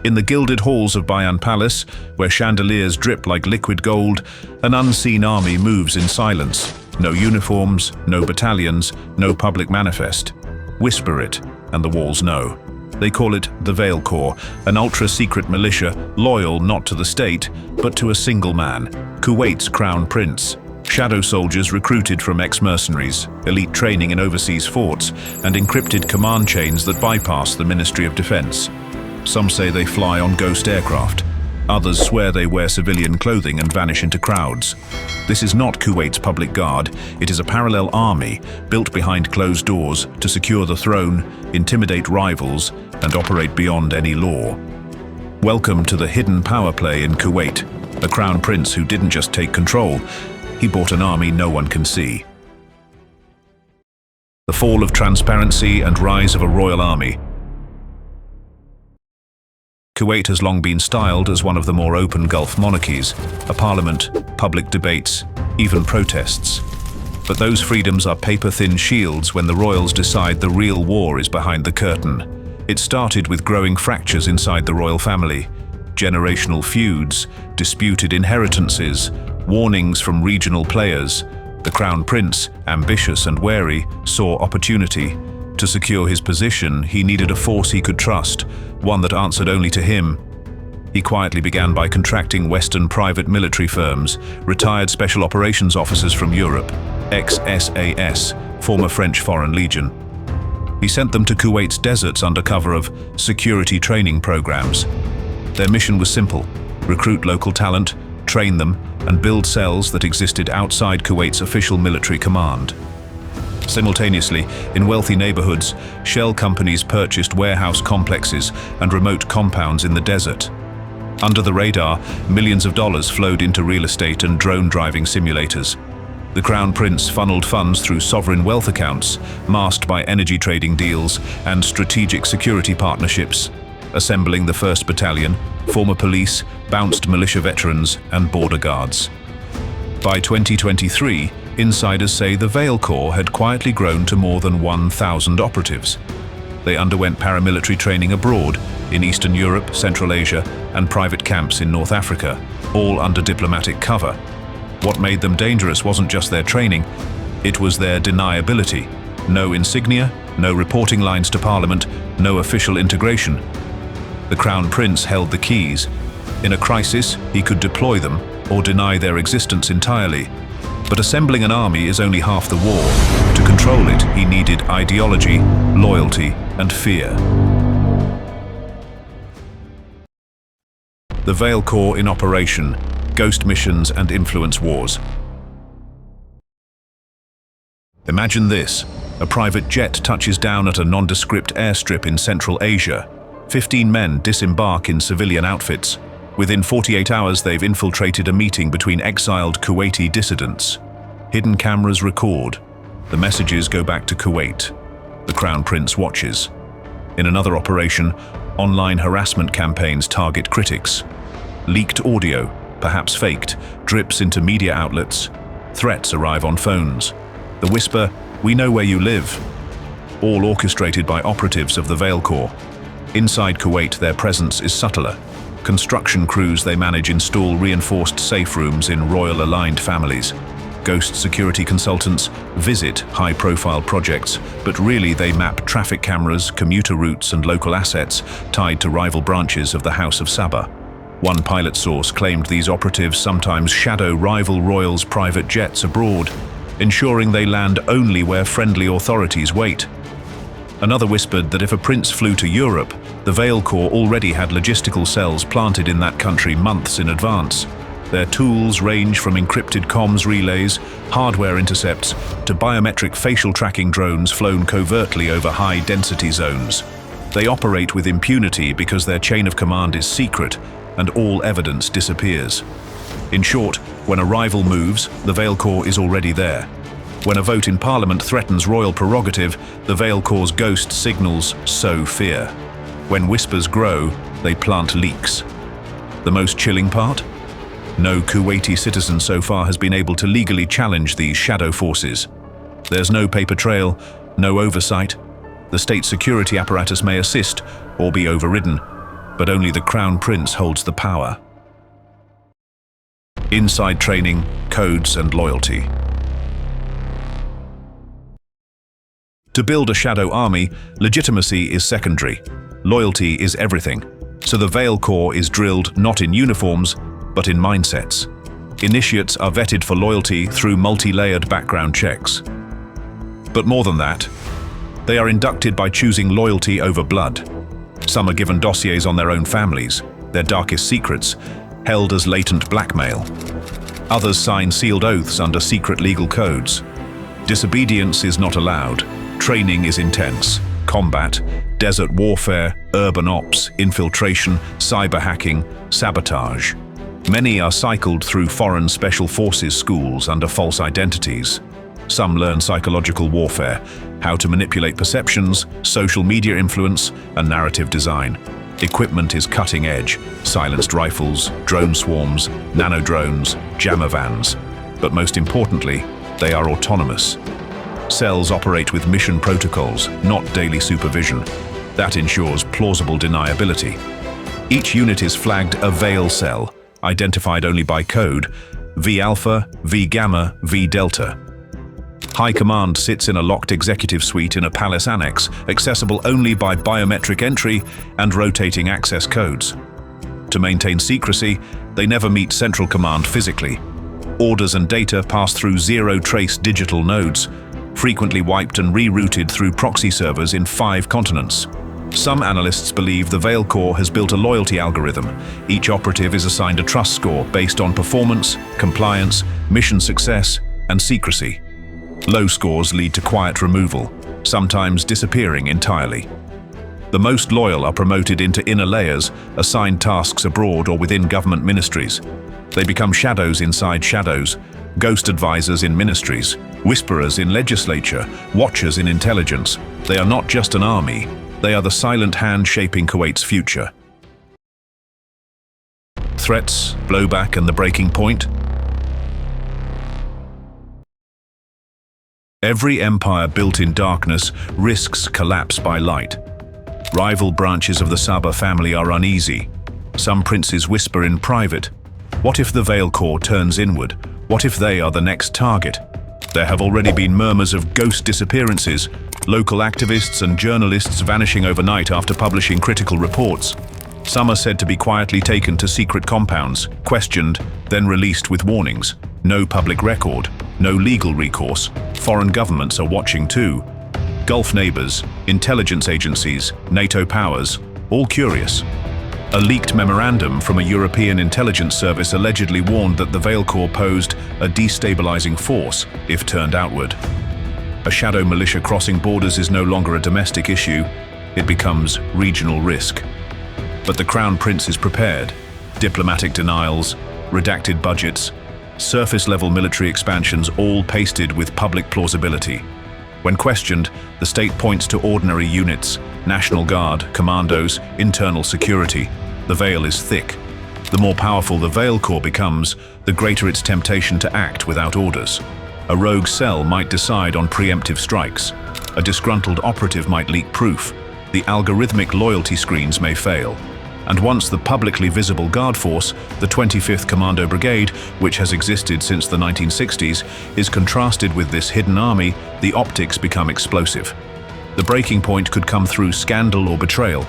In the gilded halls of Bayan Palace, where chandeliers drip like liquid gold, an unseen army moves in silence. No uniforms, no battalions, no public manifest. Whisper it, and the walls know. They call it the Veil Corps, an ultra-secret militia loyal not to the state, but to a single man, Kuwait's crown prince. Shadow soldiers recruited from ex-mercenaries, elite training in overseas forts, and encrypted command chains that bypass the Ministry of Defense. Some say they fly on ghost aircraft. Others swear they wear civilian clothing and vanish into crowds. This is not Kuwait's public guard. It is a parallel army built behind closed doors to secure the throne, intimidate rivals, and operate beyond any law. Welcome to the hidden power play in Kuwait, a crown prince who didn't just take control, he bought an army no one can see. The fall of transparency and rise of a royal army. Kuwait has long been styled as one of the more open Gulf monarchies, a parliament, public debates, even protests. But those freedoms are paper-thin shields when the royals decide the real war is behind the curtain. It started with growing fractures inside the royal family, generational feuds, disputed inheritances, warnings from regional players. The crown prince, ambitious and wary, saw opportunity. To secure his position, he needed a force he could trust, one that answered only to him. He quietly began by contracting Western private military firms, retired special operations officers from Europe, ex-SAS, former French Foreign Legion. He sent them to Kuwait's deserts under cover of security training programs. Their mission was simple: recruit local talent, train them, and build cells that existed outside Kuwait's official military command. Simultaneously, in wealthy neighborhoods, shell companies purchased warehouse complexes and remote compounds in the desert. Under the radar, millions of dollars flowed into real estate and drone-driving simulators. The Crown Prince funneled funds through sovereign wealth accounts, masked by energy trading deals and strategic security partnerships, assembling the 1st Battalion, former police, bounced militia veterans, and border guards. By 2023, insiders say the Veil Corps had quietly grown to more than 1,000 operatives. They underwent paramilitary training abroad, in Eastern Europe, Central Asia, and private camps in North Africa, all under diplomatic cover. What made them dangerous wasn't just their training, it was their deniability. No insignia, no reporting lines to Parliament, no official integration. The Crown Prince held the keys. In a crisis, he could deploy them or deny their existence entirely. But assembling an army is only half the war. To control it, he needed ideology, loyalty, and fear. The Veil Corps in operation, ghost missions and influence wars. Imagine this: a private jet touches down at a nondescript airstrip in Central Asia. 15 men disembark in civilian outfits. Within 48 hours, they've infiltrated a meeting between exiled Kuwaiti dissidents. Hidden cameras record. The messages go back to Kuwait. The Crown Prince watches. In another operation, online harassment campaigns target critics. Leaked audio, perhaps faked, drips into media outlets. Threats arrive on phones. The whisper, "We know where you live." All orchestrated by operatives of the Veil Corps. Inside Kuwait, their presence is subtler. Construction crews they manage install reinforced safe rooms in royal-aligned families. Ghost security consultants visit high-profile projects, but really they map traffic cameras, commuter routes, and local assets tied to rival branches of the House of Sabah. One pilot source claimed these operatives sometimes shadow rival royals' private jets abroad, ensuring they land only where friendly authorities wait. Another whispered that if a prince flew to Europe, the Veil Corps already had logistical cells planted in that country months in advance. Their tools range from encrypted comms relays, hardware intercepts, to biometric facial tracking drones flown covertly over high-density zones. They operate with impunity because their chain of command is secret, and all evidence disappears. In short, when a rival moves, the Veil Corps is already there. When a vote in Parliament threatens royal prerogative, the Veil Corps' ghost signals sow fear. When whispers grow, they plant leaks. The most chilling part? No Kuwaiti citizen so far has been able to legally challenge these shadow forces. There's no paper trail, no oversight. The state security apparatus may assist or be overridden, but only the Crown Prince holds the power. Inside training, codes and loyalty. To build a shadow army, legitimacy is secondary. Loyalty is everything. So the Veil Corps is drilled not in uniforms, but in mindsets. Initiates are vetted for loyalty through multi-layered background checks. But more than that, they are inducted by choosing loyalty over blood. Some are given dossiers on their own families, their darkest secrets, held as latent blackmail. Others sign sealed oaths under secret legal codes. Disobedience is not allowed. Training is intense. Combat, desert warfare, urban ops, infiltration, cyber hacking, sabotage. Many are cycled through foreign special forces schools under false identities. Some learn psychological warfare, how to manipulate perceptions, social media influence, and narrative design. Equipment is cutting edge: silenced rifles, drone swarms, nano-drones, jammer vans. But most importantly, they are autonomous. Cells operate with mission protocols, not daily supervision. That ensures plausible deniability. Each unit is flagged a Veil cell, identified only by code: V Alpha, V Gamma, V Delta. High Command sits in a locked executive suite in a palace annex, accessible only by biometric entry and rotating access codes. To maintain secrecy, they never meet Central Command physically. Orders and data pass through zero-trace digital nodes, frequently wiped and rerouted through proxy servers in 5 continents. Some analysts believe the Veil Corps has built a loyalty algorithm. Each operative is assigned a trust score based on performance, compliance, mission success, and secrecy. Low scores lead to quiet removal, sometimes disappearing entirely. The most loyal are promoted into inner layers, assigned tasks abroad or within government ministries. They become shadows inside shadows, ghost advisors in ministries, whisperers in legislature, watchers in intelligence. They are not just an army, they are the silent hand shaping Kuwait's future. Threats, blowback, and the breaking point. Every empire built in darkness risks collapse by light. Rival branches of the Sabah family are uneasy. Some princes whisper in private, "What if the Veil Corps turns inward? What if they are the next target?" There have already been murmurs of ghost disappearances, local activists and journalists vanishing overnight after publishing critical reports. Some are said to be quietly taken to secret compounds, questioned, then released with warnings. No public record, no legal recourse. Foreign governments are watching too. Gulf neighbors, intelligence agencies, NATO powers, all curious. A leaked memorandum from a European intelligence service allegedly warned that the Veil Corps posed a destabilizing force if turned outward. A shadow militia crossing borders is no longer a domestic issue, it becomes regional risk. But the Crown Prince is prepared. Diplomatic denials, redacted budgets, surface-level military expansions, all pasted with public plausibility. When questioned, the state points to ordinary units, National Guard, commandos, internal security. The veil is thick. The more powerful the Veil Corps becomes, the greater its temptation to act without orders. A rogue cell might decide on preemptive strikes. A disgruntled operative might leak proof. The algorithmic loyalty screens may fail. And once the publicly visible guard force, the 25th Commando Brigade, which has existed since the 1960s, is contrasted with this hidden army, the optics become explosive. The breaking point could come through scandal or betrayal.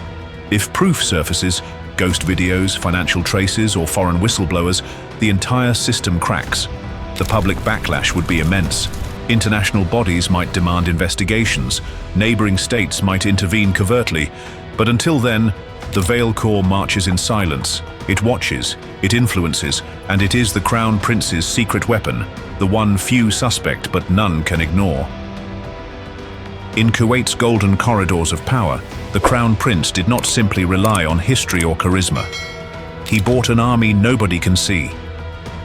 If proof surfaces, ghost videos, financial traces, or foreign whistleblowers, the entire system cracks. The public backlash would be immense. International bodies might demand investigations, neighboring states might intervene covertly, but until then, the Veil Corps marches in silence. It watches, it influences, and it is the Crown Prince's secret weapon, the one few suspect but none can ignore. In Kuwait's golden corridors of power, the Crown Prince did not simply rely on history or charisma. He bought an army nobody can see.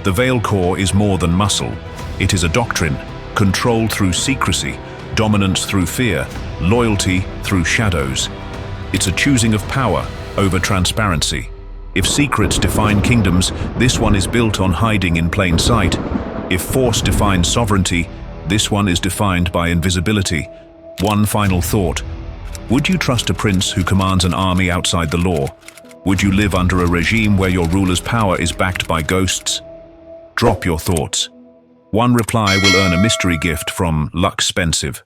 The Veil Corps is more than muscle. It is a doctrine, controlled through secrecy, dominance through fear, loyalty through shadows. It's a choosing of power over transparency. If secrets define kingdoms, this one is built on hiding in plain sight. If force defines sovereignty, this one is defined by invisibility. One final thought. Would you trust a prince who commands an army outside the law? Would you live under a regime where your ruler's power is backed by ghosts? Drop your thoughts. One reply will earn a mystery gift from Luck Spensive.